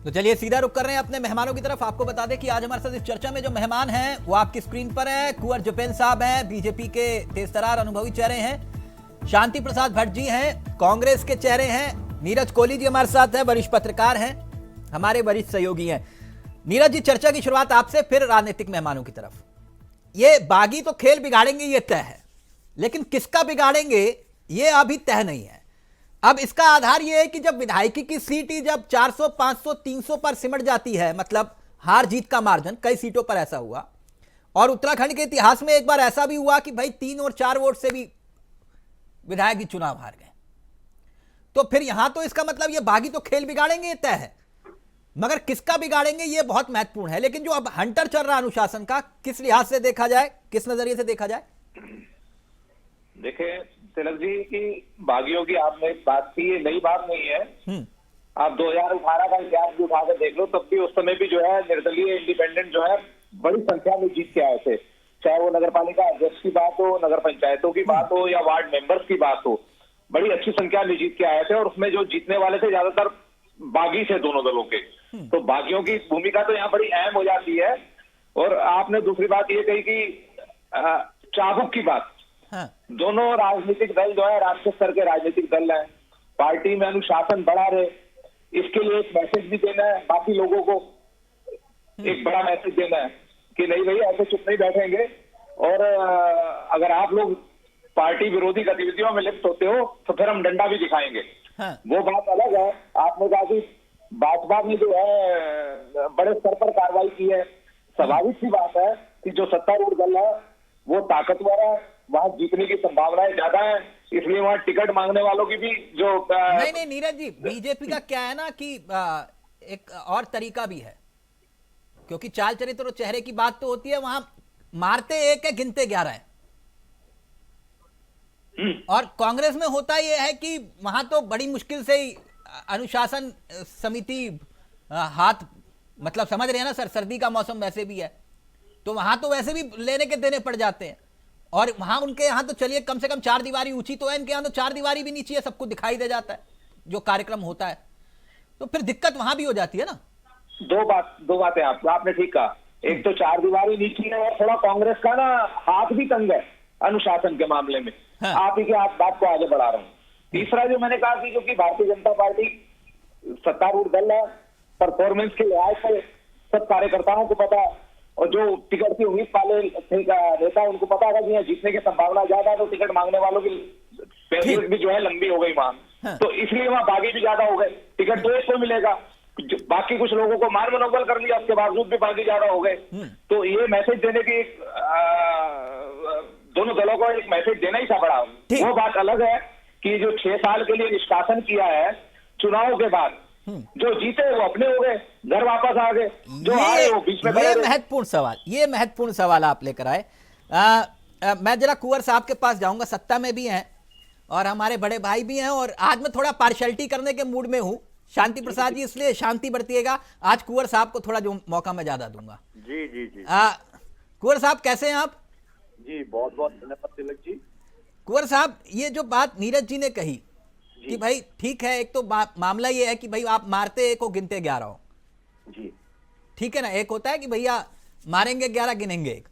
तो चलिए सीधा रुक कर रहे हैं अपने मेहमानों की तरफ। आपको बता दें कि आज हमारे साथ इस चर्चा में जो मेहमान हैं वो आपकी स्क्रीन पर हैं। कुंवर जुपेन साहब हैं, बीजेपी के तेजतर्रार अनुभवी चेहरे हैं। शांति प्रसाद भट्ट जी हैं, कांग्रेस के चेहरे हैं। नीरज कोहली जी हमारे साथ हैं, वरिष्ठ पत्रकार हैं, हमारे वरिष्ठ सहयोगी हैं। नीरज जी, चर्चा की शुरुआत आपसे, फिर राजनीतिक मेहमानों की तरफ। ये बागी तो खेल बिगाड़ेंगे ये तय है, लेकिन किसका बिगाड़ेंगे ये अभी तय नहीं है। अब इसका आधार यह है कि जब विधायकी की सीट ही जब 400, 500, 300 पर सिमट जाती है, मतलब हार जीत का मार्जिन, कई सीटों पर ऐसा हुआ और उत्तराखंड के इतिहास में एक बार ऐसा भी हुआ कि भाई 3 और 4 वोट से भी विधायक ही चुनाव हार गए। तो फिर यहां तो इसका मतलब ये बागी तो खेल बिगाड़ेंगे ये तय है, मगर किसका बिगाड़ेंगे ये बहुत महत्वपूर्ण है। लेकिन जो अब हंटर चल रहा अनुशासन का, किस लिहाज से देखा जाए, किस नजरिए से देखा जाए? देखिए तिलक जी की बागियों की आपने बात की, ये नई बात नहीं है। आप 2018 का इतिहास भी उठा कर देख लो, तब भी उस समय भी जो है निर्दलीय इंडिपेंडेंट जो है बड़ी संख्या में जीत के आए थे। चाहे वो नगर पालिका अध्यक्ष की बात हो, नगर पंचायतों की बात हो या वार्ड मेंबर्स की बात हो, बड़ी अच्छी संख्या में जीत के आए थे। और उसमें जो जीतने वाले थे ज्यादातर बागी थे दोनों दलों के। तो बागियों की भूमिका तो यहाँ बड़ी अहम हो जाती है। और आपने दूसरी बात ये कही कि चाबुक की बात, हाँ। दोनों राजनीतिक दल जो है राष्ट्रीय स्तर के राजनीतिक दल हैं, पार्टी में अनुशासन बढ़ा रहे, इसके लिए एक मैसेज भी देना है बाकी लोगों को, एक बड़ा मैसेज देना है कि नहीं भाई ऐसे चुप नहीं बैठेंगे। और अगर आप लोग पार्टी विरोधी गतिविधियों में लिप्त होते हो तो फिर हम डंडा भी दिखाएंगे। हाँ। वो बात अलग है। आपने कहा कि भाजपा ने जो है बड़े स्तर पर कार्रवाई की है, स्वाभाविक सी बात है कि जो सत्तारूढ़ दल है वो ताकतवर है, वहां जीतने की संभावनाएं ज्यादा है, इसलिए वहां टिकट मांगने वालों की भी जो नहीं नीरज जी, बीजेपी का क्या है ना कि एक और तरीका भी है, क्योंकि चाल चरित्र और चेहरे की बात तो होती है, वहां मारते एक है गिनते 11 है। और कांग्रेस में होता यह है कि वहां तो बड़ी मुश्किल से ही अनुशासन समिति हाथ, मतलब समझ रहे हैं ना सर, सर्दी का मौसम वैसे भी है, तो वहां तो वैसे भी लेने के देने पड़ जाते हैं। और वहां उनके यहाँ तो चलिए कम से कम 4 दीवारी ऊंची तो है, इनके यहाँ तो 4 दीवारी भी नीचे है, सबको दिखाई दे जाता है जो कार्यक्रम होता है, तो फिर दिक्कत वहां भी हो जाती है ना। दो बातें आपने ठीक कहा। एक तो 4 दीवारी नीची है और थोड़ा कांग्रेस का ना हाथ भी तंग है अनुशासन के मामले में। हाँ। आप ही के आप बात को आगे बढ़ा रहे हैं। तीसरा जो मैंने कहा कि क्योंकि भारतीय जनता पार्टी सत्तारूढ़ दल है, परफॉर्मेंस के लिहाज से सब कार्यकर्ताओं को पता है, और जो टिकट की उम्मीद वाले नेता उनको पता है कि यहाँ जीतने की संभावना ज्यादा है, तो टिकट मांगने वालों की पेशेंस भी जो है लंबी हो गई वहां। हाँ। तो इसलिए वहां बागी भी ज्यादा हो गए, टिकट तो एक को मिलेगा, बाकी कुछ लोगों को मार मनोबल कर लिया, उसके बावजूद भी बागी ज्यादा हो गए। तो ये मैसेज देने की दोनों दलों को एक मैसेज देना ही था बड़ा। वो बात अलग है कि जो 6 साल के लिए निष्कासन किया है, चुनाव के बाद जो जीते वो अपने हो गए, घर वापस आ गए, जो आए वो बीच में ये महत्वपूर्ण सवाल आप लेकर आए। मैं जरा कुंवर साहब के पास जाऊंगा, सत्ता में भी हैं और हमारे बड़े भाई भी हैं, और आज मैं थोड़ा पार्शियलिटी करने के मूड में हूं। शांति प्रसाद जी, इसलिए शांति बरतिएगा, आज कुंवर साहब को थोड़ा जो मौका मैं ज्यादा दूंगा। जी जी जी। कुंवर साहब कैसे हैं आप? जी बहुत बहुत धन्यवाद तिलक जी। कुंवर साहब, ये जो बात नीरज जी ने कही कि भाई ठीक है, एक तो मामला ये है कि भाई आप मारते एक हो गिनते 11 हो, जी ठीक है ना। एक होता है कि भैया मारेंगे 11 गिनेंगे 1,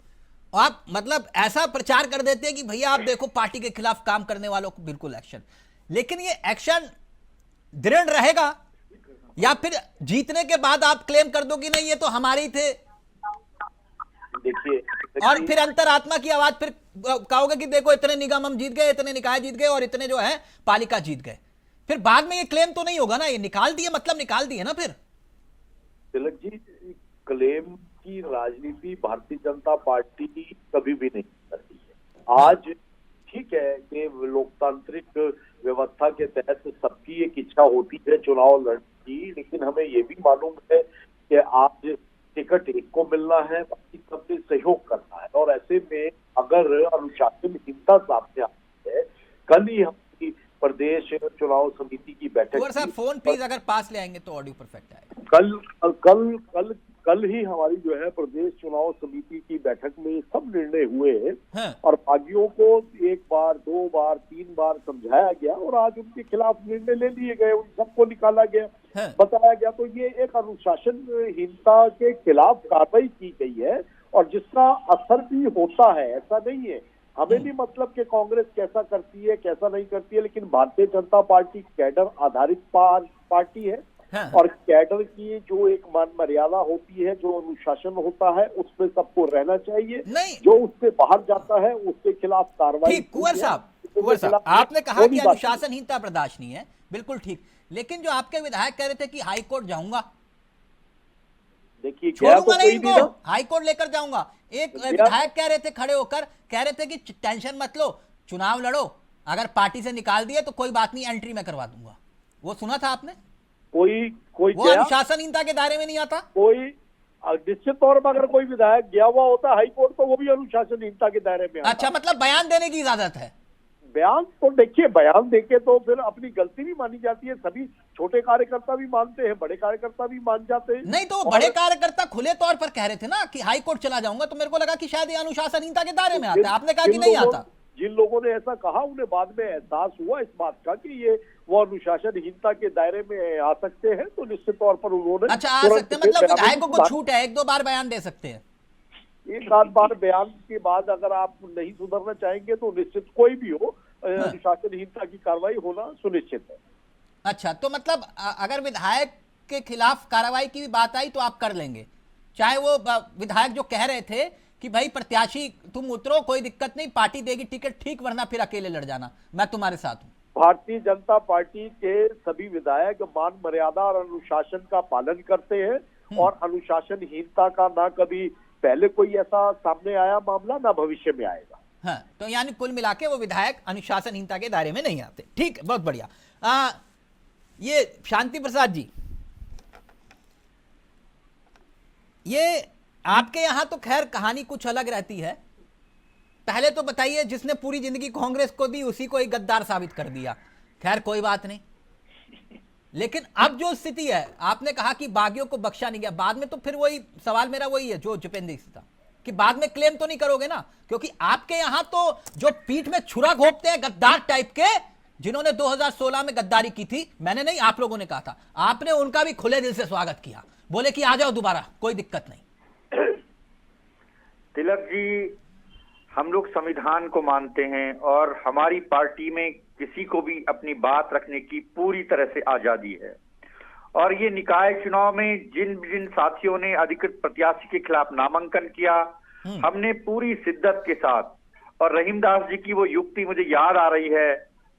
और आप मतलब ऐसा प्रचार कर देते हैं कि भैया आप देखो पार्टी के खिलाफ काम करने वालों को बिल्कुल एक्शन। लेकिन ये एक्शन दृढ़ रहेगा या फिर जीतने के बाद आप क्लेम कर दो कि नहीं ये तो हमारे ही थे, देखिए, और फिर अंतरात्मा की आवाज फिर कहोगे कि देखो इतने निगम हम जीत गए, इतने निकाय जीत गए और इतने जो है पालिका जीत गए। फिर बाद में ये क्लेम तो नहीं होगा ना, ये निकाल दिए मतलब निकाल दिए ना फिर। तिलक जी, क्लेम की राजनीति भारतीय जनता पार्टी कभी भी नहीं करती है। आज ठीक है कि लोकतांत्रिक व्यवस्था के तहत सबकी एक इच्छा होती है चुनाव लड़ने की, लेकिन हमें ये भी मालूम है कि आज टिकट एक को मिलना है, बाकी सबसे सहयोग करना है। और ऐसे में अगर अनुशासनहीनता सामने आती है, कल ही हमारी प्रदेश चुनाव समिति की बैठक, साहब फोन प्लीज अगर पास ले आएंगे तो ऑडियो परफेक्ट आएगा। कल कल ही हमारी जो है प्रदेश चुनाव समिति की बैठक में सब निर्णय हुए हैं हाँ। और बागियों को 1 बार 2 बार 3 बार समझाया गया और आज उनके खिलाफ निर्णय ले लिए गए, उन सबको निकाला गया, हाँ। बताया गया। तो ये एक अनुशासनहीनता के खिलाफ कार्रवाई की गई है और जिसका असर भी होता है। ऐसा नहीं है, हमें नहीं मतलब कि कांग्रेस कैसा करती है कैसा नहीं करती है, लेकिन भारतीय जनता पार्टी कैडर आधारित पार्टी है। हाँ। और कैडर की जो एक मान मर्यादा होती है, जो अनुशासन होता है, उसमें सबको रहना चाहिए। नहीं। जो उससे बाहर जाता है उसके खिलाफ कार्रवाई। ठीक, कुंवर साहब आपने कहा कि अनुशासनहीनता बर्दाश्त नहीं है, बिल्कुल ठीक, लेकिन जो आपके विधायक कह रहे थे कि हाई कोर्ट जाऊंगा, देखिए छोड़ूंगा नहीं इनको, हाई कोर्ट लेकर जाऊंगा। एक विधायक कह रहे थे खड़े होकर, कह रहे थे कि टेंशन मत लो, चुनाव लड़ो, अगर पार्टी से निकाल दिए तो कोई बात नहीं, एंट्री मैं करवा दूंगा। वो सुना था आपने? कोई वो अनुशासनहीनता के दायरे में नहीं आता। कोई निश्चित तौर पर अगर कोई विधायक गया हुआ होता हाई कोर्ट तो वो भी अनुशासनहीनता के दायरे में आता। अच्छा, मतलब बयान देने की इजाजत है? बयान तो देखिए, बयान देके तो फिर अपनी गलती भी मानी जाती है। सभी छोटे कार्यकर्ता भी मानते हैं, बड़े कार्यकर्ता भी मान जाते हैं। नहीं तो बड़े कार्यकर्ता खुले तौर पर कह रहे थे ना कि हाई कोर्ट चला जाऊंगा, तो मेरे को लगा कि शायद ये अनुशासनहीनता के दायरे में आता है। आपने कहा कि नहीं आता। जिन लोगों ने ऐसा कहा उन्हें बाद में एहसास हुआ इस बात का कि ये वो अनुशासनहीनता के दायरे में आ सकते हैं, तो निश्चित तौर पर उन्होंने अच्छा आ सकते हैं, मतलब विधायकों को छूट है, 1-2 बार बयान दे सकते हैं। 1-8 बार बयान के बाद अगर आप नहीं सुधरना चाहेंगे तो निश्चित कोई भी हो अनुशासनहीनता की कार्रवाई होना सुनिश्चित है। अच्छा, तो मतलब अगर विधायक के खिलाफ कार्रवाई की भी बात आई तो आप कर लेंगे, चाहे वो विधायक जो कह रहे थे कि भाई प्रत्याशी तुम उतरो, कोई दिक्कत नहीं, पार्टी देगी टिकट ठीक, वरना फिर अकेले लड़ जाना, मैं तुम्हारे साथ हूं। भारतीय जनता पार्टी के सभी विधायक मान मर्यादा और अनुशासन का पालन करते हैं और अनुशासनहीनता का ना कभी पहले कोई ऐसा सामने आया मामला, ना भविष्य में आएगा। हाँ, तो यानी कुल मिला के वो विधायक अनुशासनहीनता के दायरे में नहीं आते। ठीक, बहुत बढ़िया। ये शांति प्रसाद जी, ये आपके यहां तो खैर कहानी कुछ अलग रहती है। पहले तो बताइए, जिसने पूरी जिंदगी कांग्रेस को दी उसी को एक गद्दार साबित कर दिया, खैर कोई बात नहीं। लेकिन अब जो स्थिति है, आपने कहा कि बागियों को बख्शा नहीं गया, बाद में तो फिर वही सवाल मेरा वही है जो जुपेंद्र से था कि बाद में क्लेम तो नहीं करोगे ना, क्योंकि आपके यहां तो जो पीठ में छुरा घोंपते हैं गद्दार टाइप के, जिन्होंने 2016 में गद्दारी की थी, मैंने नहीं आप लोगों ने कहा था, आपने उनका भी खुले दिल से स्वागत किया, बोले कि आ जाओ दोबारा, कोई दिक्कत नहीं। तिलक जी, हम लोग संविधान को मानते हैं और हमारी पार्टी में किसी को भी अपनी बात रखने की पूरी तरह से आजादी है। और ये निकाय चुनाव में जिन जिन साथियों ने अधिकृत प्रत्याशी के खिलाफ नामांकन किया, हमने पूरी शिद्दत के साथ, और रहीमदास जी की वो युक्ति मुझे याद आ रही है,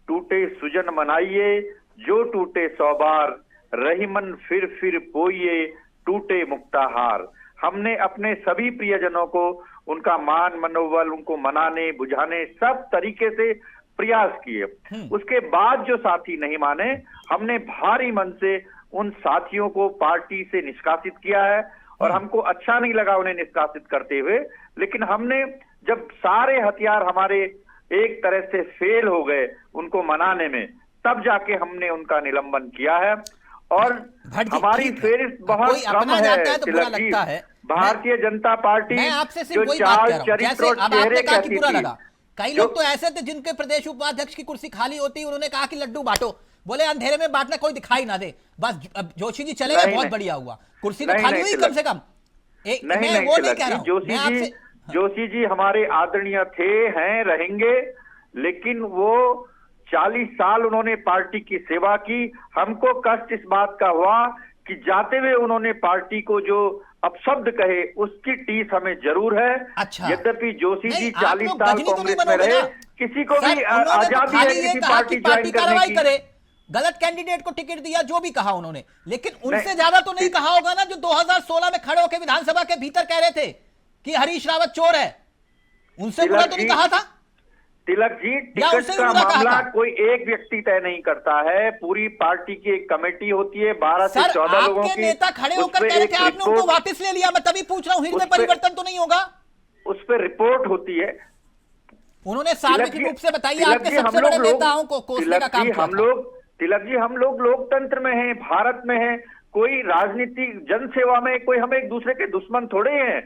टूटे सुजन मनाइए जो टूटे 100 बार, रहीमन फिर पोइए टूटे मुक्ताहार। हमने अपने सभी प्रियजनों को उनका मान मनोबल, उनको मनाने बुझाने सब तरीके से प्रयास किए। उसके बाद जो साथी नहीं माने, हमने भारी मन से उन साथियों को पार्टी से निष्कासित किया है और हमको अच्छा नहीं लगा उन्हें निष्कासित करते हुए। लेकिन हमने जब सारे हथियार हमारे एक तरह से फेल हो गए उनको मनाने में, तब जाके हमने उनका निलंबन किया है। और हमारी फेरिस्त बहुत कम है तिलक जी। भारतीय जनता पार्टी जो चाल चरित्र और चेहरे कहती थी, कई लोग तो ऐसे थे जिनके प्रदेश उपाध्यक्ष की कुर्सी खाली होती, उन्होंने कहा कि लड्डू बांटो, बोले अंधेरे में बांटना, कोई दिखाई ना दे, बस जोशी जी चले गए, बहुत बढ़िया हुआ, कुर्सी तो खाली हुई कम से कम। मैं वो नहीं कह रहा हूं। जोशी जी हमारे आदरणीय थे, हैं, रहेंगे, लेकिन वो 40 साल उन्होंने पार्टी की सेवा की। हमको कष्ट इस बात का हुआ कि जाते हुए उन्होंने पार्टी को जो अपशब्द कहे उसकी टीस हमें जरूर है। अच्छा। यद्यपि जोशी जी 40 साल कांग्रेस में रहे, किसी को भी आजादी है किसी पार्टी ज्वाइन करने की। गलत कैंडिडेट को टिकट दिया, जो भी कहा उन्होंने, लेकिन उनसे ज्यादा तो नहीं कहा होगा ना जो 2016 में खड़े होकर विधानसभा के भीतर कह रहे थे कि हरीश रावत चोर है, उनसे बुरा तो नहीं कहा था? तिलक जी, टिकट का मामला कोई एक व्यक्ति तय नहीं करता है, पूरी पार्टी की एक कमेटी होती है 12 से 14 लोगों की। नेता खड़े होकर कह रहे थे, आपने उनको वापस ले लिया, मैं तभी पूछ रहा हूं, हृदय परिवर्तन तो नहीं होगा? उस पर रिपोर्ट होती है, उन्होंने सार्वजनिक रूप से बताइए, आपके सबसे बड़े नेताओं को कोसने का काम किया था। तिलक जी, हम लोग लोकतंत्र में हैं, भारत में हैं, कोई राजनीतिक जनसेवा में कोई हम एक दूसरे के दुश्मन थोड़े हैं।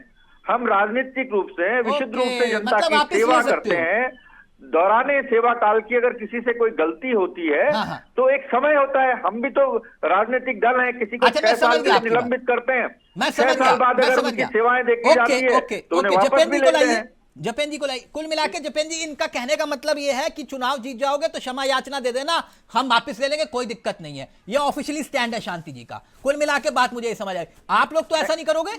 हम राजनीतिक रूप से विशुद्ध रूप से जनता मतलब आप की इस सेवा ले सकते करते हो। हैं। दौराने सेवा काल की अगर किसी से कोई गलती होती है हाँ। तो एक समय होता है। हम भी तो राजनीतिक दल हैं, किसी को अच्छा, मैं 6 साल समझ गया के आपकी निलंबित करते हैं, मैं 6 समझ साल गया, बाद मैं अगर समझ उनकी गया। सेवाएं देखी जाती है तो उन्हें वापस जपेन भी जी को लेते लाइए, हैं। जपेन जी को लाइए। कुल मिला के जपेन जी, इनका कहने का मतलब ये है कि चुनाव जीत जाओगे तो क्षमा याचना दे देना, हम वापस ले लेंगे, कोई दिक्कत नहीं है। ये ऑफिशियली स्टैंड है शांति जी का। कुल मिला के बात मुझे ये समझ आई। आप लोग तो ऐसा नहीं करोगे?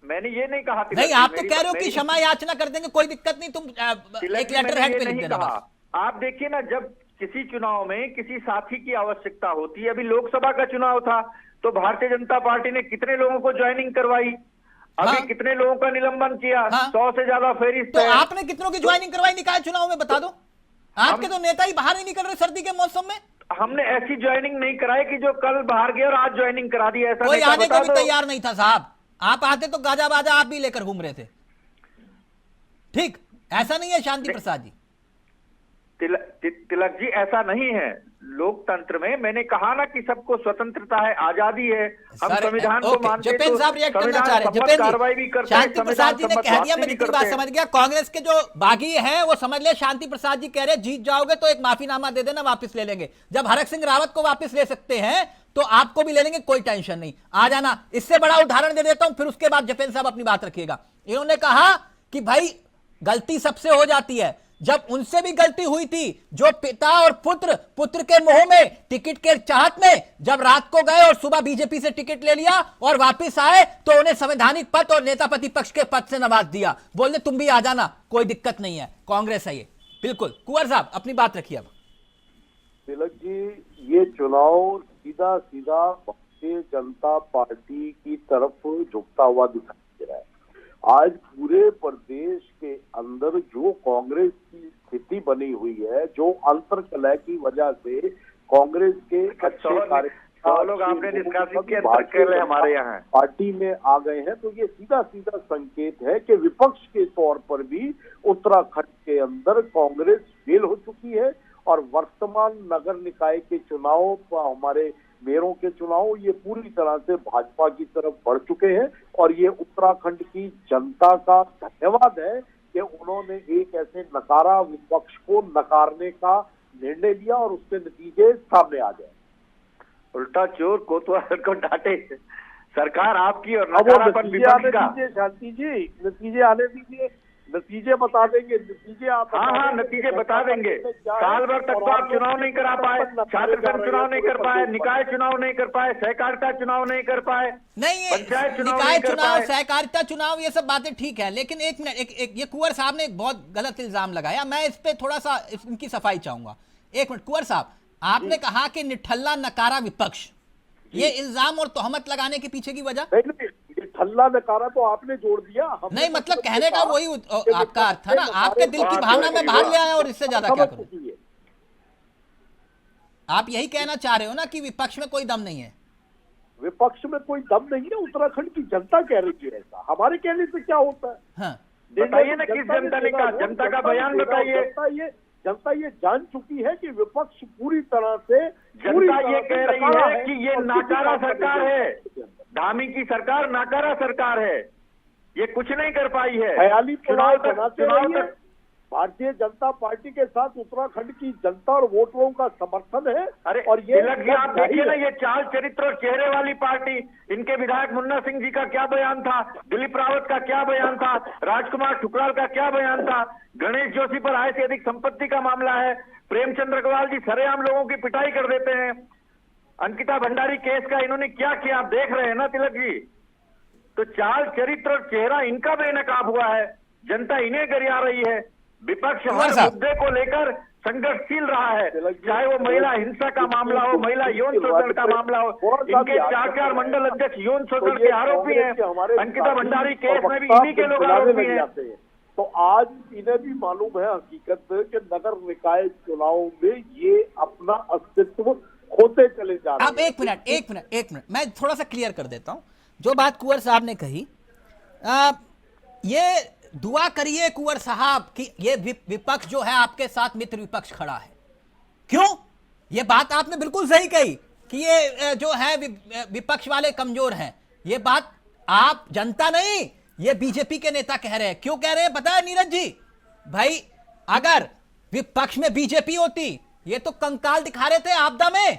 मैंने ये नहीं कहा। नहीं, आप तो कह रहे हो कि क्षमा याचना कर देंगे, कोई दिक्कत नहीं, तुम एक लेटर हेड पे लिख देना बस। आप देखिए ना, जब किसी चुनाव में किसी साथी की आवश्यकता होती है, अभी लोकसभा का चुनाव था तो भारतीय जनता पार्टी ने कितने लोगों को ज्वाइनिंग करवाई, अभी हाँ। कितने लोगों का निलंबन किया, हाँ। 100 से ज्यादा फेरिस्त तो है। आपने कितनों की ज्वाइनिंग करवाई निकाय चुनाव में, बता दो। आपके तो नेता ही बाहर नहीं निकल रहे सर्दी के मौसम में। हमने ऐसी ज्वाइनिंग नहीं कराई कि जो कल बाहर गए और आज ज्वाइनिंग करा दी, ऐसा कोई नहीं था, आने बता को भी दो। तैयार नहीं था साहब। आप आते तो गाजा बाजा आप भी लेकर घूम रहे थे। ठीक, ऐसा नहीं है शांति प्रसाद जी। तिलक जी, ऐसा नहीं है। लोकतंत्र में मैंने कहा ना कि सबको स्वतंत्रता है, आजादी है, हम सर, संविधान को ओके, मानते जपेन तो साहब रिएक्ट करना संविधान चाह रहे हैं। सम्मत जपेन जी, कार्रवाई भी करते हैं, शांति प्रसाद जी ने संविधान कह दिया, सम्मत मैं भी जितनी करते बात हैं। समझ गया। कांग्रेस के जो बागी हैं वो समझ ले, शांति प्रसाद जी कह रहे हैं जीत जाओगे तो एक माफीनामा दे देना, वापस ले लेंगे। जब हरक सिंह रावत को वापस ले सकते हैं तो आपको भी ले लेंगे, कोई टेंशन नहीं, आ जाना। इससे बड़ा उदाहरण दे देता हूं, फिर उसके बाद जपेन साहब अपनी बात रखिएगा। इन्होंने कहा कि भाई गलती सबसे हो जाती है, जब उनसे भी गलती हुई थी, जो पिता और पुत्र के मोह में, टिकट के चाहत में, जब रात को गए और सुबह बीजेपी से टिकट ले लिया और वापस आए तो उन्हें संवैधानिक पद और नेता प्रतिपक्ष के पद से नवाज दिया। बोले तुम भी आ जाना, कोई दिक्कत नहीं है, कांग्रेस है ये। बिल्कुल, कुंवर साहब अपनी बात रखिए अब। तिलक जी, ये चुनाव सीधा सीधा भारतीय जनता पार्टी की तरफ झुकता हुआ दिखाई दे रहा है। आज पूरे प्रदेश के अंदर जो कांग्रेस की स्थिति बनी हुई है, जो अंतर्कलह की वजह से कांग्रेस के अच्छे कार्यकर्ता लोग आपने निष्कासित किया, अंतर्कलह हमारे यहाँ पार्टी में आ गए हैं, तो ये सीधा सीधा संकेत है कि विपक्ष के तौर पर भी उत्तराखंड के अंदर कांग्रेस फेल हो चुकी है। और वर्तमान नगर निकाय के चुनाव, हमारे मेयरों के चुनाव, ये पूरी तरह से भाजपा की तरफ बढ़ चुके हैं। और ये उत्तराखंड की जनता का धन्यवाद है कि उन्होंने एक ऐसे नकारा विपक्ष को नकारने का निर्णय लिया और उसके नतीजे सामने आ जाए। उल्टा चोर कोतवाल को डांटे, सरकार आपकी और अब वो नकारापन नतीजे विपक्ष आने का। दीजिए शांति जी, नतीजे आने दीजिए, नतीजे बता देंगे, नतीजे आप हाँ, नतीजे बता देंगे। साल भर तक तो आप चुनाव नहीं करा पाए, छात्र संघ चुनाव नहीं कर पाए, निकाय चुनाव नहीं कर पाए, सहकारिता चुनाव नहीं कर पाए, नहीं, पंचायत चुनाव निकाय नहीं कर चुनाव, पाए। सहकारिता चुनाव, ये सब बातें ठीक है, लेकिन एक मिनट, एक ये कुंवर साहब ने एक बहुत गलत इल्जाम लगाया, मैं इस पे थोड़ा सा इनकी सफाई चाहूंगा। एक मिनट कुंवर साहब, आपने कहा कि निठल्ला नकारा विपक्ष, ये इल्जाम और तोहमत लगाने के पीछे की वजह? नहीं, ठल्ला नकारा तो आपने जोड़ दिया। नहीं, मतलब कहने का वही आपका अर्थ है ना, आपके दिल की भावना में बाहर ले आए और इससे ज्यादा क्या करूं? आप यही कहना चाह रहे हो ना कि विपक्ष में कोई दम नहीं है? विपक्ष में कोई दम नहीं है, उत्तराखंड की जनता कह रही है ऐसा। हमारे कहने से क्या होता है? हाँ, बताइए ना, किस जनता ने कहा? जनता का बयान बताइए। जनता ये जान चुकी है कि विपक्ष पूरी तरह से, जनता ये कह रही है कि ये नाकारा सरकार है, धामी की सरकार नाकारा सरकार है, ये कुछ नहीं कर पाई है। ख्याली चुनाव बनाते रहिए। भारतीय जनता पार्टी के साथ उत्तराखंड की जनता और वोटरों का समर्थन है। अरे और ये आप देखिए ना, ये चाल चरित्र और चेहरे वाली पार्टी, इनके विधायक मुन्ना सिंह जी का क्या बयान था, दिलीप रावत का क्या बयान था, राजकुमार ठुकराल का क्या बयान था, गणेश जोशी पर आय से अधिक संपत्ति का मामला है, प्रेमचंद्र अग्रवाल जी सरेआम लोगों की पिटाई कर देते हैं, अंकिता भंडारी केस का इन्होंने क्या किया, आप देख रहे हैं ना तिलक जी। तो चाल चरित्र और चेहरा इनका बेनकाब हुआ है, जनता इन्हें गरिया रही है। विपक्ष हर मुद्दे को लेकर संघर्षशील रहा है, चाहे वो महिला हिंसा का मामला हो, महिला यौन शोषण का मामला हो। इनके 4 मंडल अध्यक्ष यौन शोषण के आरोपी हैं, अंकिता भंडारी केस में भी इन्हीं के लोग आरोपी हैं। तो आज इन्हें भी मालूम है हकीकत कि नगर निकाय चुनाव में ये अपना अस्तित्व खोते चले जा रहे हैं। अब एक मिनट मैं थोड़ा सा क्लियर कर देता हूं जो बात कुंवर साहब ने कही। ये दुआ करिए कुंवर साहब कि ये विपक्ष जो है आपके साथ मित्र विपक्ष खड़ा है। क्यों? ये बात आपने बिल्कुल सही कही कि ये जो है विपक्ष वाले कमजोर हैं। ये बात आप जनता नहीं, ये बीजेपी के नेता कह रहे हैं। क्यों कह रहे हैं पता है नीरज जी? भाई अगर विपक्ष में बीजेपी होती, ये तो कंकाल दिखा रहे थे आपदा में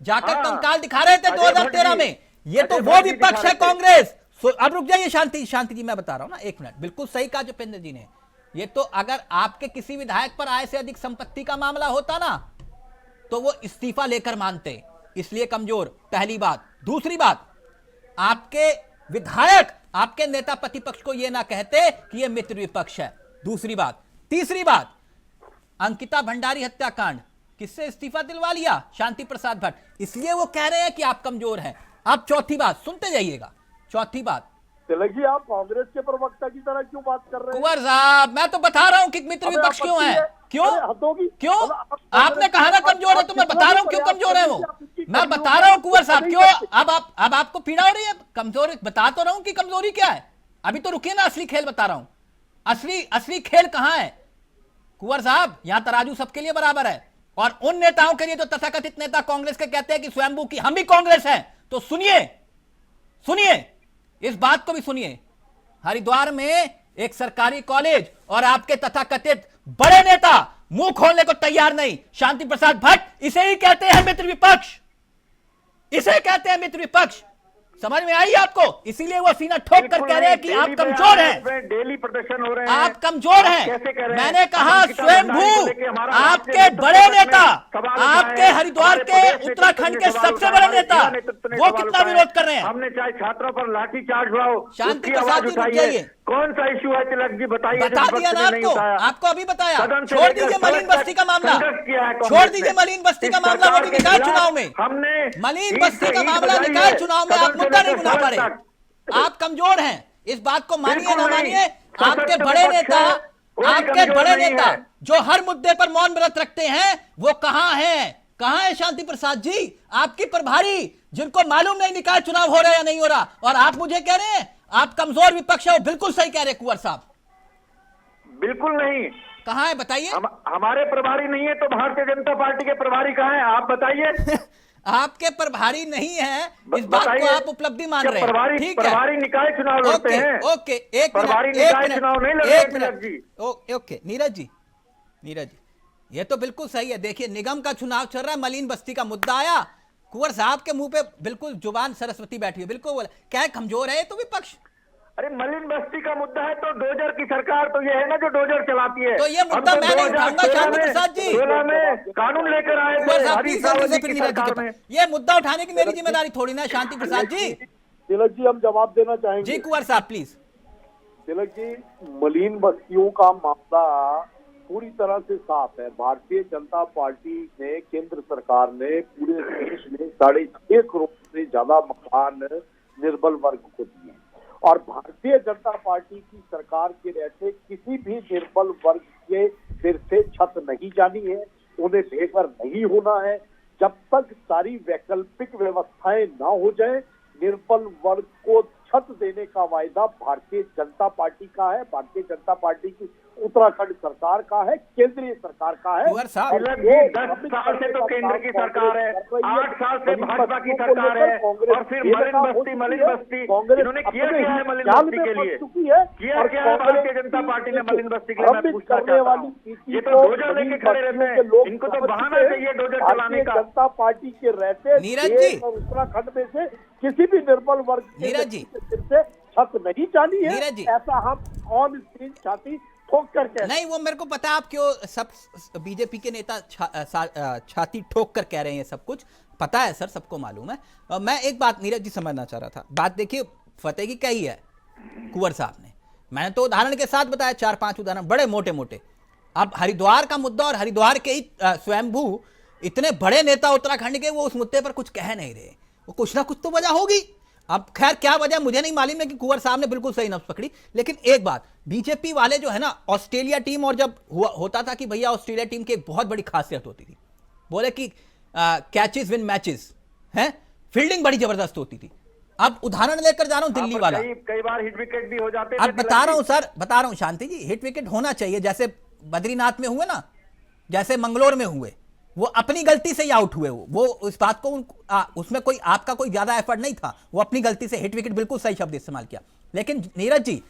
जाकर, कंकाल दिखा रहे थे 2013 में। ये तो वो विपक्ष है कांग्रेस। अब रुक जाइए शांति जी, मैं बता रहा हूं ना, एक मिनट। बिल्कुल सही कहा जपेंद्र जी ने। ये तो अगर आपके किसी विधायक पर आय से अधिक संपत्ति का मामला होता ना, तो वो इस्तीफा लेकर मानते, इसलिए कमजोर। पहली बात। दूसरी बात, आपके विधायक, आपके नेता प्रतिपक्ष को यह ना कहते कि यह मित्र विपक्ष है। दूसरी बात। तीसरी बात, अंकिता भंडारी हत्याकांड, किससे इस्तीफा दिलवा लिया? शांति प्रसाद भट्ट, इसलिए वो कह रहे हैं कि आप कमजोर हैं। अब चौथी बात सुनते जाइएगा। चौथी बात, तिलक जी आप कांग्रेस के प्रवक्ता की तरह क्यों बात कर रहे हैं? कुंवर साहब, मैं तो बता रहा हूं कि मित्र विपक्ष क्यों है। क्यों आपने कहा ना कमजोर है, तो मैं बता रहा हूं क्यों कमजोर है वो। मैं बता रहा हूं कुंवर साहब क्यों। अब आपको पीड़ा हो रही है। कमजोर बता तो रहा हूं कि कमजोरी क्या है। अभी तो रुकिए ना, असली खेल बता रहा हूं। असली खेल कहां है कुंवर साहब? यहां तराजू सबके लिए बराबर है। और उन नेताओं के लिए जो तथाकथित नेता कांग्रेस के कहते हैं कि स्वयंभू की हम भी कांग्रेस हैं, तो सुनिए इस बात को भी सुनिए। हरिद्वार में एक सरकारी कॉलेज और आपके तथाकथित बड़े नेता मुंह खोलने को तैयार नहीं। शांति प्रसाद भट्ट, इसे ही कहते हैं मित्र विपक्ष, इसे कहते हैं मित्र विपक्ष। समझ में आई आपको? इसीलिए वो सीना ठोक कर कह रहे हैं कि आप कमजोर हैं। डेली प्रदर्शन हो रहे हैं, आप कमजोर हैं। मैंने कहा स्वयंभू, आपके बड़े नेता, आपके हरिद्वार के उत्तराखंड के सबसे बड़े नेता, वो कितना विरोध कर रहे हैं। हमने चाहे छात्रों पर लाठी चार्ज हुआओ, शांति प्रसाद जी रुक जाइए। कौन सा इश्यू है तिलक जी? बताइए। बता दिया ना आपको अभी बताया। छोड़ दीजिए मलिन बस्ती का मामला, छोड़ दीजिए मलिन बस्ती का मामला। वो भी निकाय चुनाव में, हमने मलिन बस्ती का मामला निकाय चुनाव में आप मुद्दा नहीं बना पा रहे। आप कमजोर हैं, इस बात को मानिए ना मानिए। आपके बड़े नेता जो हर मुद्दे पर मौन व्रत रखते हैं, वो कहां है शांति प्रसाद जी? आपकी प्रभारी, जिनको मालूम नहीं निकाय चुनाव हो रहा है या नहीं हो रहा, और आप मुझे कह रहे हैं आप कमजोर विपक्ष है। बिल्कुल सही कह रहे कुंवर साहब। बिल्कुल नहीं। कहां है बताइए? हमारे प्रभारी नहीं है, तो भारतीय जनता पार्टी के प्रभारी कहां हैं? आप बताइए। आपके प्रभारी नहीं है, इस बात को आप उपलब्धि मान रहे हैं। ठीक है, प्रभारी निकाय चुनाव लड़ते हैं। ओके, एक प्रभारी निकाय चुनाव नहीं लड़ते जी। ओके नीरज जी, ये तो बिल्कुल सही है। देखिए, निगम का चुनाव चल रहा है, मलिन बस्ती का मुद्दा आया, कुंवर साहब के मुंह पे बिल्कुल जुबान सरस्वती बैठी है। बिल्कुल बोला क्या है, कमजोर है तो विपक्ष। अरे मलिन बस्ती का मुद्दा है तो डोजर की सरकार तो ये है ना जो डोजर चलाती है। तो ये मुद्दा मैं नहीं उठाऊंगा शांति प्रसाद जी। 2016 में कानून लेकर आए थे। ये मुद्दा उठाने की मेरी जिम्मेदारी थोड़ी ना शांति प्रसाद जी। तिलक जी हम जवाब देना चाहेंगे। जी कुंवर साहब प्लीज। तिलक जी, मलिन बस्तियों का मामला पूरी तरह से साफ है। भारतीय जनता पार्टी ने, केंद्र सरकार ने पूरे देश में 6.5 करोड़ से ज्यादा मकान निर्बल वर्ग को दिए, और भारतीय जनता पार्टी की सरकार के रहते किसी भी निर्बल वर्ग के सिर से छत नहीं जानी है, उन्हें बेघर नहीं होना है। जब तक सारी वैकल्पिक व्यवस्थाएं ना हो जाए, निर्बल वर्ग को छत देने का वायदा भारतीय जनता पार्टी का है, भारतीय जनता पार्टी की उत्तराखंड सरकार का है, केंद्रीय सरकार का है। 10 साल से तो केंद्र की सरकार है, 8 साल से भाजपा की सरकार है, और फिर मलिन बस्ती इन्होंने किया क्या है मलिन बस्ती के लिए? किया क्या है भारतीय जनता पार्टी ने मलिन बस्ती के लिए? मैं पूछना चाहता हूं। ये तो डोजर लेके खड़े रहते हैं, इनको तो बहाना चाहिए डोजर चलाने का। जनता पार्टी के रहते नीरज जी, उत्तराखंड में से किसी भी निर्बल वर्ग नीरज जी सिर से छत नहीं जानी है, नीरज जी, ऐसा हम ऑन स्क्रीन छाती ठोक कर नहीं। वो मेरे को पता है आप क्यों सब बीजेपी के नेता छाती ठोक कर कह रहे हैं, सब कुछ पता है सर, सबको मालूम है। और मैं एक बात नीरज जी समझना चाह रहा था। बात देखिए, फतेह की कही है कुंवर साहब ने, मैंने तो उदाहरण के साथ बताया, 4-5 उदाहरण बड़े मोटे मोटे। अब हरिद्वार का मुद्दा, और हरिद्वार के ही स्वयंभू इतने बड़े नेता उत्तराखंड के, वो उस मुद्दे पर कुछ कह नहीं रहे। वो कुछ ना कुछ तो वजह होगी। अब खैर क्या वजह मुझे नहीं मालूम है, कि कुंवर साहब ने बिल्कुल सही नब्ज पकड़ी। लेकिन एक बात, बीजेपी वाले जो है ना, ऑस्ट्रेलिया टीम, और जब होता था कि भैया ऑस्ट्रेलिया टीम की एक बहुत बड़ी खासियत होती थी, बोले कि कैचेस विन मैचेस हैं, फील्डिंग बड़ी जबरदस्त होती थी। अब उदाहरण लेकर जा रहा हूं दिल्ली वाला, कई बार हिट विकेट भी हो जाते अब बता रहा हूं सर, बता रहा हूं शांति जी, हिट विकेट होना चाहिए, जैसे बद्रीनाथ में हुए ना, जैसे मंगलोर में हुए, वो अपनी गलती से ही आउट हुए। वो उस बात को उसमें कोई आपका कोई ज्यादा एफर्ट नहीं था, वो अपनी गलती से हिट विकेट, बिल्कुल सही शब्द इस्तेमाल किया। लेकिन नीरज जी,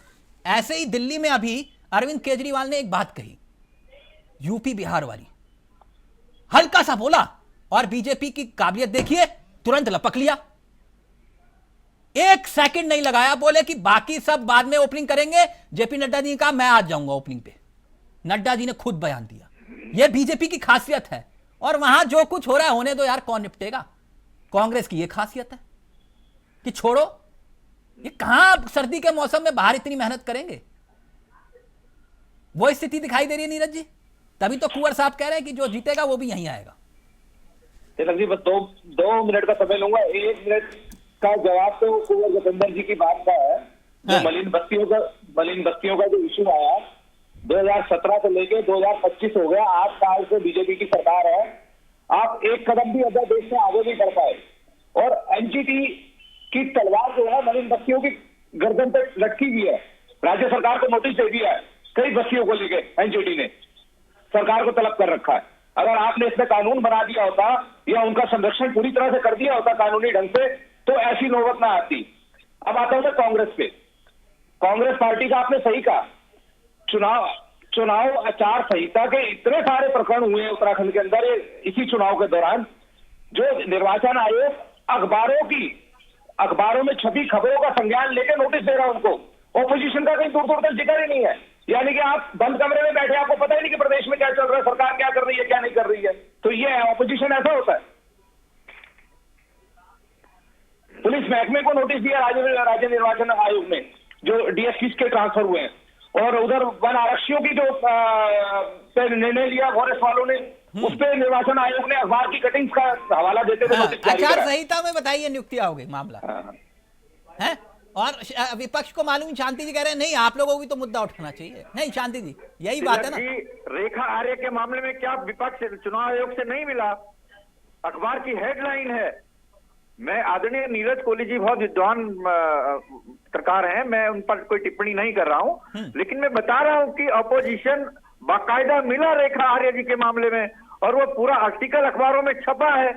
ऐसे ही दिल्ली में अभी अरविंद केजरीवाल ने एक बात कही, यूपी बिहार वाली, हल्का सा बोला और बीजेपी की काबिलियत देखिए, तुरंत लपक लिया। एक सेकंड नहीं लगाया, बोले कि बाकी सब बाद में ओपनिंग करेंगे। जेपी नड्डा जी ने कहा मैं आज जाऊंगा ओपनिंग पे। नड्डा जी ने खुद बयान दिया। यह बीजेपी की खासियत है, और वहां जो कुछ हो रहा है होने दो यार, कौन निपटेगा। कांग्रेस की यह खासियत है कि छोड़ो, ये कहां सर्दी के मौसम में बाहर इतनी मेहनत करेंगे। वो स्थिति दिखाई दे रही है नीरज जी। तभी तो कुंवर साहब कह रहे हैं कि जो जीतेगा वो भी यहीं आएगा। तिलक जी, बस दो मिनट का समय लूंगा। 1 मिनट का जवाब तो कुंवर जतेंद्र जी की बात का है। जो मलिन बस्तियों का जो इशू आया 2017 से लेके 2025 हो गया, 8 साल से बीजेपी की सरकार है। आप एक कदम भी अदर देश में आगे नहीं कर पाए, और एनजीटी की तलवार जो है मलिन बस्तियों की गर्दन पे लटकी हुई है। राज्य सरकार को नोटिस दे दिया है, कई बस्तियों को लेके एनजीटी ने सरकार को तलब कर रखा है। अगर आपने इसमें कानून बना दिया होता या उनका संरक्षण पूरी तरह से कर दिया होता कानूनी ढंग से, तो ऐसी नौबत ना आती। अब आता हूं मैं कांग्रेस पे। कांग्रेस पार्टी का आपने सही कहा, चुनाव आचार संहिता के इतने सारे प्रकरण हुए उत्तराखंड के अंदर इसी चुनाव के दौरान, जो निर्वाचन आयोग अखबारों में छपी खबरों का संज्ञान लेकर नोटिस दे रहा है उनको। ऑपोजिशन का कहीं दूर दूर तक जिक्र ही नहीं है। यानी कि आप बंद कमरे में बैठे, आपको पता ही नहीं कि प्रदेश में क्या चल रहा है, सरकार क्या कर रही है, क्या नहीं कर रही है। तो ये है ऑपोजिशन, ऐसा होता है। पुलिस महकमे को नोटिस दिया राज्य निर्वाचन आयोग ने, जो डीएसपी के ट्रांसफर हुए हैं, और उधर वन आरक्षियों की जो निर्णय लिया फॉरेस्ट वालों ने, उस पर निर्वाचन आयोग ने अखबार की कटिंग्स का हवाला देते हुए आचार संहिता में बताइए नियुक्तियां हो गई मामला है। और विपक्ष को मालूम, शांति जी कह रहे हैं नहीं आप लोगों को भी तो मुद्दा उठाना चाहिए। नहीं शांति जी, यही बात है ना। रेखा आर्य के मामले में क्या विपक्ष चुनाव आयोग से नहीं मिला? अखबार की हेडलाइन है। मैं आदरणीय नीरज कोहली जी बहुत विद्वान पत्रकार हैं, मैं उन पर कोई टिप्पणी नहीं कर रहा हूं, लेकिन मैं बता रहा हूं कि अपोजिशन बाकायदा मिला रेखा आर्य जी के मामले में, और वो पूरा आर्टिकल अखबारों में छपा है।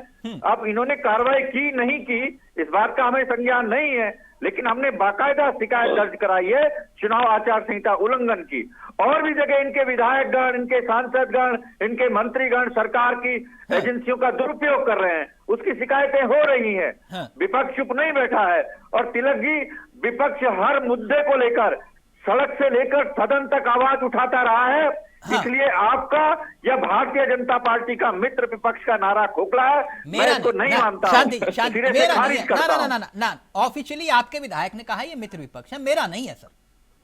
अब इन्होंने कार्रवाई की नहीं की, इस बात का हमें संज्ञान नहीं है, लेकिन हमने बाकायदा शिकायत दर्ज कराई है चुनाव आचार संहिता उल्लंघन की। और भी जगह इनके विधायकगण, इनके सांसदगण, इनके मंत्रीगण सरकार की एजेंसियों का दुरुपयोग कर रहे हैं, उसकी शिकायतें हो रही हैं। विपक्ष चुप नहीं बैठा है। और तिलक जी, विपक्ष हर मुद्दे को लेकर सड़क से लेकर सदन तक आवाज उठाता रहा है। इसलिए आपका या भारतीय जनता पार्टी का मित्र विपक्ष का नारा खोखला है, मैं इसको नहीं मानता। ऑफिशियली आपके विधायक ने कहा ये मित्र विपक्ष है, मेरा नहीं है सर,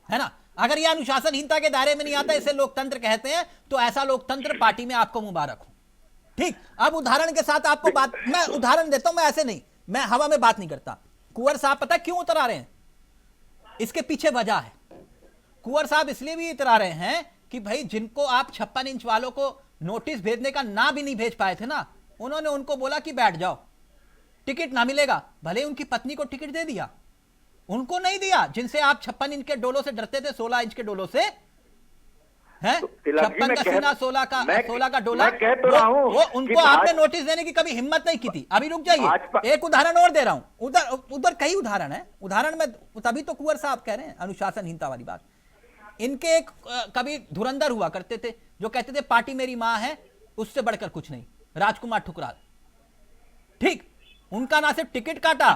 है ना। अगर ये अनुशासनहीनता के दायरे में नहीं आता, इसे लोकतंत्र कहते हैं, तो ऐसा लोकतंत्र पार्टी में आपको मुबारक हो। ठीक, अब उदाहरण के साथ आपको बात, मैं उदाहरण देता हूं, मैं ऐसे नहीं, मैं हवा में बात नहीं करता। कुंवर साहब पता क्यों उतर आ रहे हैं? इसके पीछे वजह है। कुंवर साहब इसलिए भी इतर आ रहे हैं कि भाई जिनको आप 56 इंच वालों को नोटिस भेजने का ना भी नहीं भेज पाए थे ना, उन्होंने उनको बोला कि बैठ जाओ, टिकट ना मिलेगा। भले उनकी पत्नी को टिकट दे दिया, उनको नहीं दिया जिनसे आप 56 इंच के डोलों से डरते थे, 16 इंच के डोलों से हैं। 56 का सीना, 16 का डोला, वो उनको आपने नोटिस देने की कभी हिम्मत नहीं की थी। अभी रुक जाइए, एक उदाहरण और दे रहा हूं। उधर कई उदाहरण है, उदाहरण में तभी तो कुंवर साहब कह रहे हैं अनुशासनहीनता वाली बात। इनके एक कभी धुरंधर हुआ करते थे जो कहते थे पार्टी मेरी मां है, उससे बढ़कर कुछ नहीं, राजकुमार ठुकराल। ठीक, उनका ना सिर्फ टिकट काटा,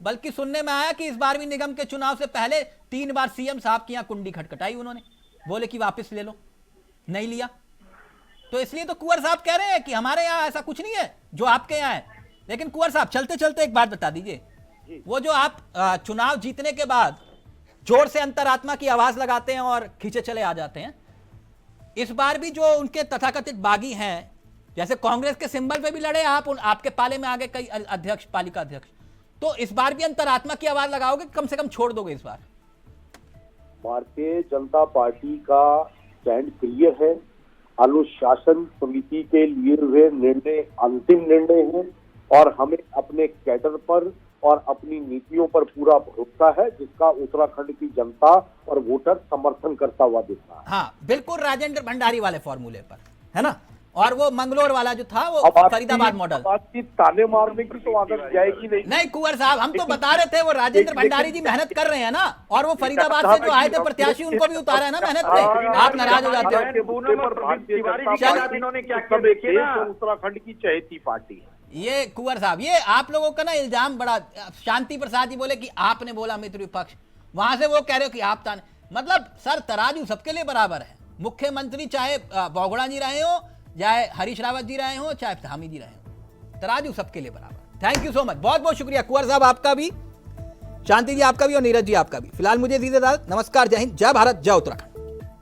बल्कि सुनने में आया कि इस बार भी निगम के चुनाव से पहले 3 बार सीएम साहब की यहां कुंडी खटखटाई उन्होंने, बोले कि वापस ले लो, नहीं लिया। तो इसलिए तो कुंवर साहब कह रहे हैं कि हमारे यहां ऐसा कुछ नहीं है जो आपके यहां है। लेकिन कुंवर साहब चलते चलते एक बात बता दीजिए, वो जो आप चुनाव जीतने के बाद जोर से अंतरात्मा की आवाज लगाते हैं और खींचे चले आ जाते हैं, इस बार भी जो उनके तथाकथित बागी हैं, जैसे कांग्रेस के सिंबल पे भी लड़े आप, आपके पाले में आगे कई अध्यक्ष, पालिका अध्यक्ष, तो इस बार भी अंतरात्मा की आवाज लगाओगे, कम से कम छोड़ दोगे इस बार? भारतीय जनता पार्टी का स्टैंड क्लियर है। अनुशासन समिति के लिए हुए निर्णय अंतिम निर्णय है, और हमें अपने कैडर पर और अपनी नीतियों पर पूरा भरोसा है, जिसका उत्तराखंड की जनता और वोटर समर्थन करता हुआ दिख रहा है। हाँ बिल्कुल, राजेंद्र भंडारी वाले फॉर्मूले पर, है ना। और वो मंगलोर वाला जो था वो फरीदाबाद मॉडल। आपकी ताने मारने की तो आदत जाएगी नहीं। नहीं कुंवर साहब, हम तो बता रहे थे वो राजेंद्र भंडारी जी मेहनत कर रहे हैं ना, और वो फरीदाबाद से जो आए थे प्रत्याशी उनको भी उतारा है ना मेहनत पे। आप नाराज हो जाते हो। उत्तराखंड की चहेती पार्टी है ये कुंवर साहब, ये आप लोगों का ना इल्जाम बड़ा। शांति प्रसाद जी बोले कि आपने बोला मित्र विपक्ष, वहां से वो कह रहे हो कि आप ताने, मतलब सर तराजू सबके लिए बराबर है। मुख्यमंत्री चाहे बोगड़ा जी रहे हो, चाहे हरीश रावत जी रहे हो, चाहे धामी जी रहे हो, तराजू सबके लिए बराबर। थैंक यू सो मच, बहुत बहुत शुक्रिया कुंवर साहब आपका भी, शांति जी आपका भी और नीरज जी आपका भी। फिलहाल मुझे दीजिए इजाजत। नमस्कार, जय हिंद, जय भारत, जय उत्तराखंड।